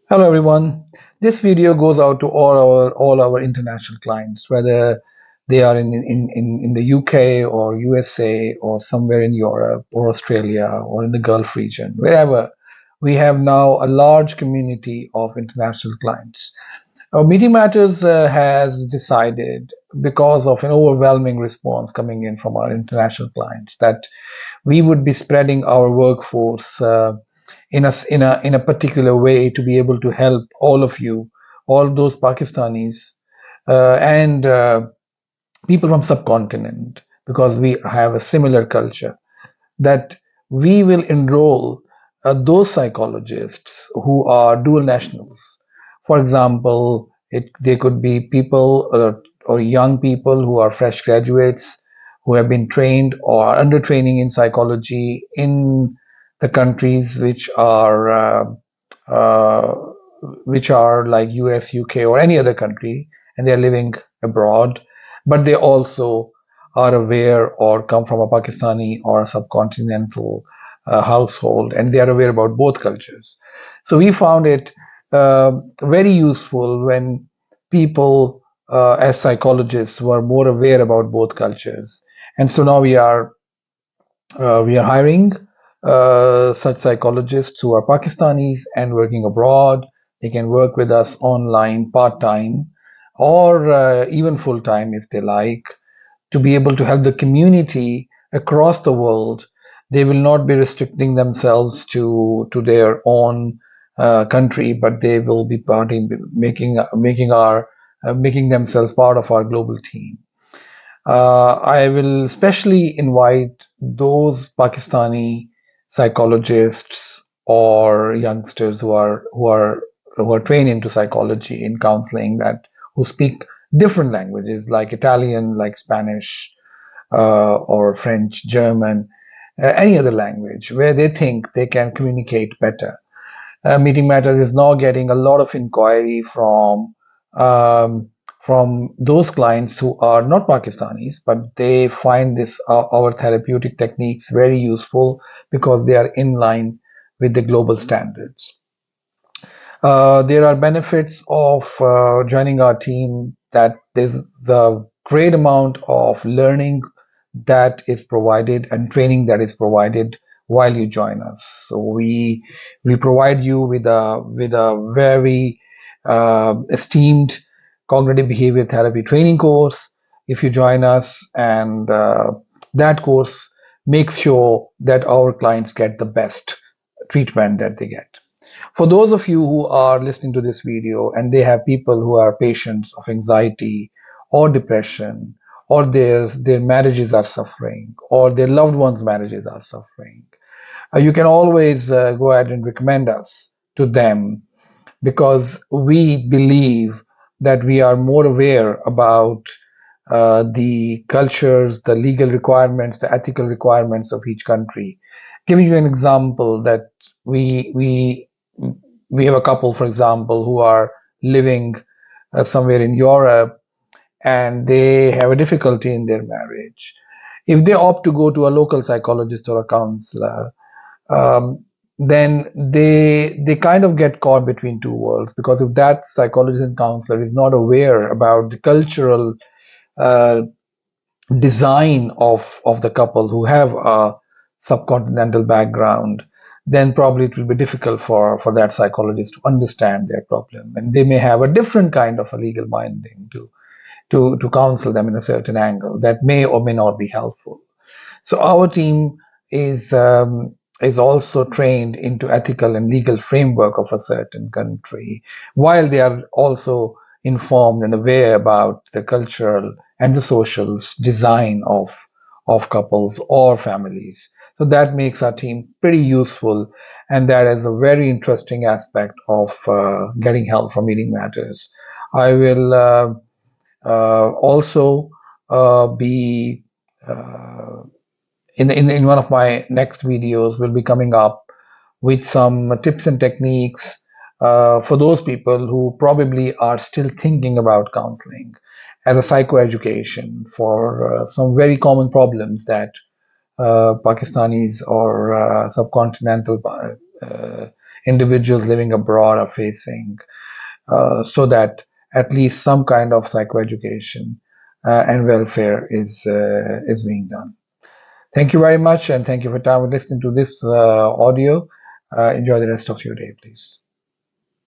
Hello everyone. This video goes out to all our international clients, whether they are in the UK or USA or somewhere in Europe or Australia or in the Gulf region, wherever. We have now a large community of international clients. Meeting Matters has decided, because of an overwhelming response coming in from our international clients, that we would be spreading our workforce in a particular way to be able to help all of you, all those Pakistanis and people from subcontinent, because we have a similar culture, that we will enroll those psychologists who are dual nationals. For example, they could be people or young people who are fresh graduates who have been trained or are under training in psychology in the countries uh, which are like US, UK, or any other country, and they're living abroad, but they also are aware or come from a Pakistani or a subcontinental household, and they are aware about both cultures. So we found it very useful when people, as psychologists, were more aware about both cultures. And so now we are hiring such psychologists who are Pakistanis and working abroad. They can work with us online, part time, or even full time if they like, to be able to help the community across the world. They will not be restricting themselves to their own country, but they will be making themselves part of our global team. I will especially invite those Pakistani psychologists or youngsters who are trained into psychology in counseling, that who speak different languages like Italian, like Spanish, or French, German, any other language where they think they can communicate better. Meeting Matters is now getting a lot of inquiry um, from those clients who are not Pakistanis, but they find this our therapeutic techniques very useful because they are in line with the global standards. There are benefits of joining our team, that there's the great amount of learning that is provided and training that is provided while you join us. So we provide you with a very esteemed cognitive behavior therapy training course if you join us, and that course makes sure that our clients get the best treatment that they get. For those of you who are listening to this video and they have people who are patients of anxiety or depression, or their marriages are suffering, or their loved ones' marriages are suffering, you can always go ahead and recommend us to them, because we believe that we are more aware about the cultures, the legal requirements, the ethical requirements of each country. Giving you an example, that we we have a couple, for example, who are living somewhere in Europe, and they have a difficulty in their marriage. If they opt to go to a local psychologist or a counselor, um, then they kind of get caught between two worlds, because if that psychologist and counselor is not aware about the cultural uh, design of the couple who have a subcontinental background, then probably it will be difficult for that psychologist to understand their problem, and they may have a different kind of a legal minding to counsel them in a certain angle that may or may not be helpful. So our team is um, is also trained into ethical and legal framework of a certain country, while they are also informed and aware about the cultural and the social design of couples or families. So that makes our team pretty useful, and that is a very interesting aspect of getting help from Meeting Matters. I will also be in one of my next videos will be coming up with some tips and techniques for those people who probably are still thinking about counseling as a psychoeducation for some very common problems that Pakistanis or subcontinental individuals living abroad are facing, so that at least some kind of psychoeducation and welfare is being done. Thank you very much, and thank you for time listening to this audio. Enjoy the rest of your day, please.